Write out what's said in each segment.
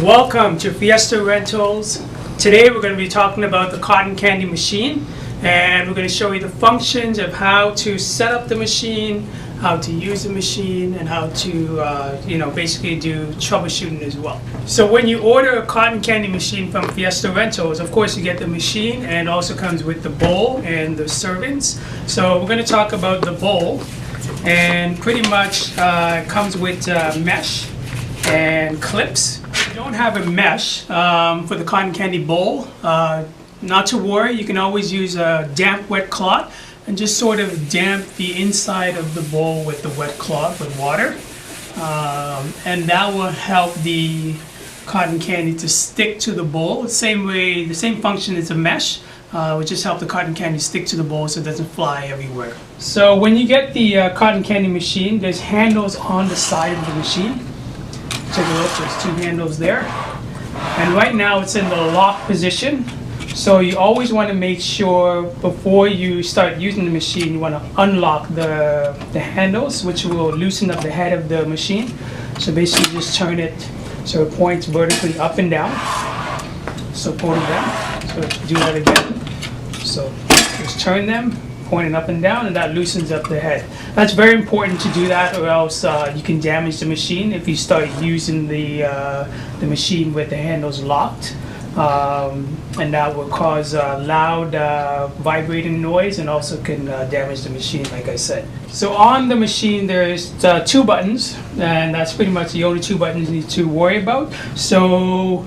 Welcome to Fiesta Rentals. Today we're going to be talking about the cotton candy machine, and we're going to show you the functions of how to set up the machine, how to use the machine, and how to basically do troubleshooting as well. So when you order a cotton candy machine from Fiesta Rentals, of course you get the machine, and it also comes with the bowl and the servants. So we're going to talk about the bowl, and pretty much it comes with mesh and clips. If you don't have a mesh for the cotton candy bowl, not to worry, you can always use a damp wet cloth and just sort of damp the inside of the bowl with the wet cloth with water, and that will help the cotton candy to stick to the bowl. The same function as a mesh, which just help the cotton candy stick to the bowl so it doesn't fly everywhere. So when you get the cotton candy machine, there's handles on the side of the machine. Take a look, there's two handles there. And right now it's in the lock position. So you always want to make sure before you start using the machine, you want to unlock the handles, which will loosen up the head of the machine. So basically just turn it so it points vertically up and down. So pull them down. So do that again. So just turn them, pointing up and down, and that loosens up the head. That's very important to do that, or else you can damage the machine if you start using the machine with the handles locked, and that will cause loud vibrating noise, and also can damage the machine, like I said. So on the machine there's two buttons, and that's pretty much the only two buttons you need to worry about. So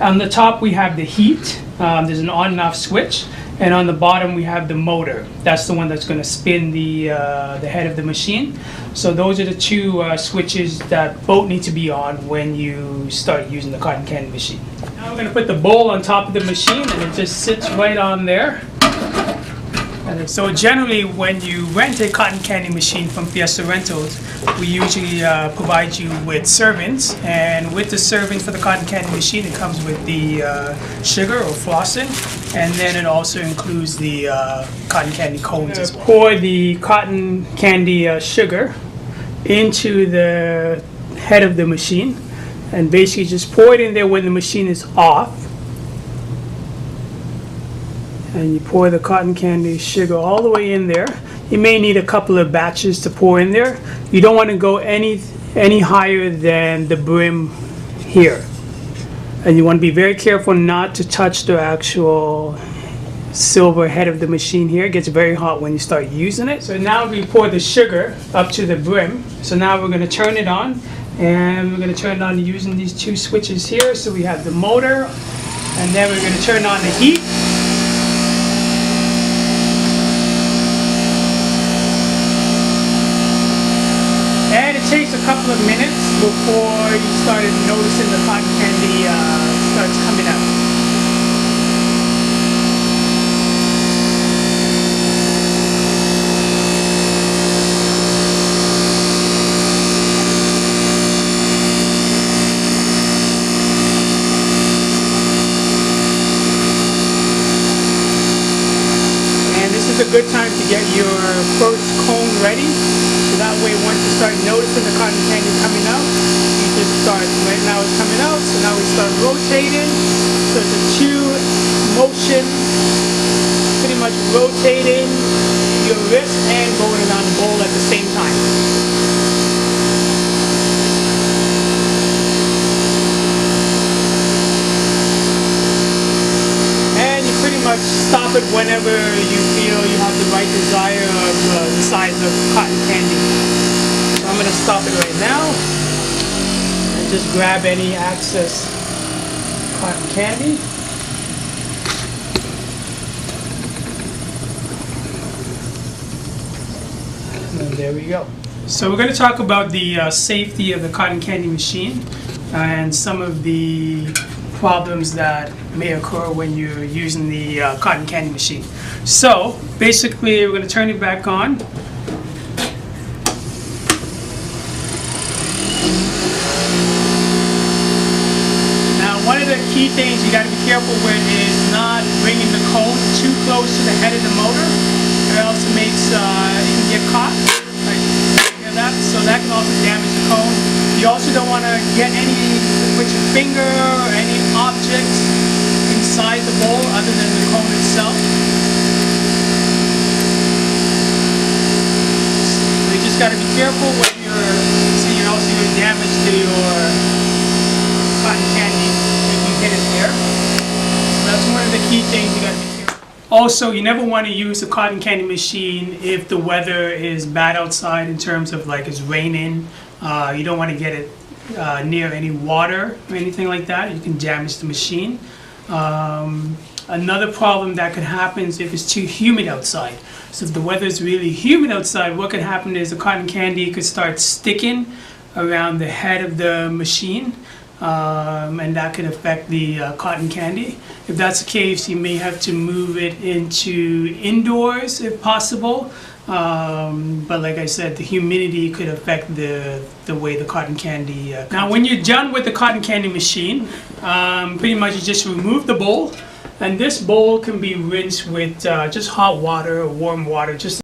on the top we have the heat. There's an on and off switch. And on the bottom we have the motor. That's the one that's going to spin the head of the machine. So those are the two switches that both need to be on when you start using the cotton candy machine. Now we're going to put the bowl on top of the machine, and it just sits right on there. And so generally when you rent a cotton candy machine from Fiesta Rentals, we usually provide you with servants, and with the servant for the cotton candy machine it comes with the sugar or flossing, and then it also includes the cotton candy cones as well. Pour the cotton candy sugar into the head of the machine, and basically just pour it in there when the machine is off. And you pour the cotton candy sugar all the way in there. You may need a couple of batches to pour in there. You don't want to go any higher than the brim here. And you want to be very careful not to touch the actual silver head of the machine here. It gets very hot when you start using it. So now we pour the sugar up to the brim. So now we're going to turn it on, and we're going to turn it on using these two switches here. So we have the motor, and then we're going to turn on the heat. It takes a couple of minutes before you started noticing the cotton candy starts coming out. And this is a good time to get your first cone ready. So that way, once you start noticing the cotton candy coming out, you just start, right now it's coming out, so now we start rotating. So it's a two motion, pretty much rotating your wrist and going around the bowl at the same time. And you pretty much stop it whenever you feel you have the right desire of the size of cotton candy. So I'm going to stop it right now and just grab any excess cotton candy. And there we go. So we're going to talk about the safety of the cotton candy machine and some of the problems that may occur when you're using the cotton candy machine. So basically we're going to turn it back on. Now one of the key things you got to be careful with is not bringing the cone too close to the head of the motor, or else it makes it can get caught. Right? that, so that can also damage the cone. You You also don't want to get put your finger or any objects inside the bowl other than the cone itself. So you just got to be careful when you're also doing damage to your cotton candy if you hit it there. So that's one of the key things you got to be careful. Also, you never want to use the cotton candy machine if the weather is bad outside in terms of like it's raining. You don't want to get it near any water or anything like that. You can damage the machine. Another problem that could happen is if it's too humid outside. So if the weather is really humid outside, what could happen is the cotton candy could start sticking around the head of the machine, and that could affect the cotton candy. If that's the case, you may have to move it into indoors if possible. But like I said, the humidity could affect the way the cotton candy Now when you're done with the cotton candy machine, pretty much you just remove the bowl, and this bowl can be rinsed with just hot water or warm water, just